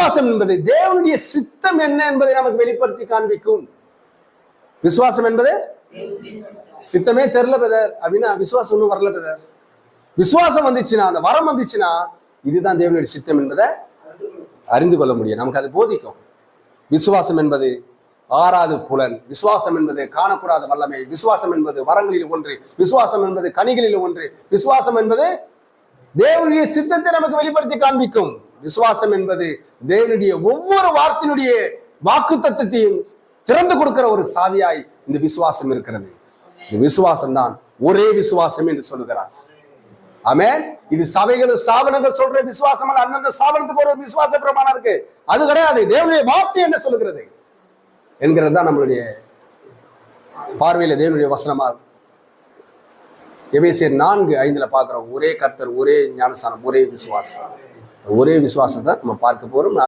விசுவாசம் என்பது தேவனுடைய சித்தம் என்ன என்பதை நமக்கு வெளிப்படுத்தி காண்பிக்கும். விசுவாசம் என்பது சித்தமே தெரியல பிரதர் அப்படின்னா விசுவாசம் ஒன்றும் வரல பிரதர். விசுவாசம் வந்துச்சுன்னா, அந்த வரம் வந்துச்சுன்னா, இதுதான் தேவனுடைய சித்தம் என்பதை அறிந்து கொள்ள முடியும். நமக்கு அது போதிக்கும். விசுவாசம் என்பது ஆறாவது புலன். விசுவாசம் என்பது காணக்கூடாத வல்லமை. விசுவாசம் என்பது வரங்களில் ஒன்று. விசுவாசம் என்பது கனிகளில் ஒன்று. விசுவாசம் என்பது தேவனுடைய சித்தத்தை நமக்கு வெளிப்படுத்தி காண்பிக்கும். விசுவாசம் என்பது தேவனுடைய ஒவ்வொரு வார்த்தையினுடைய வாக்கு தத்துவத்தையும் திறந்து கொடுக்கிற ஒரு சாவியாய் இந்த விசுவாசம் இருக்கிறது. இந்த விசுவாசம் தான் ஒரே விசுவாசம் என்று சொல்லுகிறார். ஆமென். இது சபைகள் ஸ்தாபனங்கள் சொல்ற விசுவாசம் அல்ல. அந்தந்த ஸ்தாபனத்துக்கு ஒரு விசுவாச பிரமாணம் இருக்கு. அது கிடையாது. தேவனுடைய வார்த்தை என்ன சொல்லுகிறது என்கிறது தான் நம்மளுடைய பார்வையில தேவனுடைய வசனமா. எபேசியர் 4:5 பார்க்கிறோம். ஒரே கர்த்தர், ஒரே ஞானஸ்தானம், ஒரே விசுவாசம். ஒரே விசுவாசத்தை நம்ம பார்க்க போறோம்.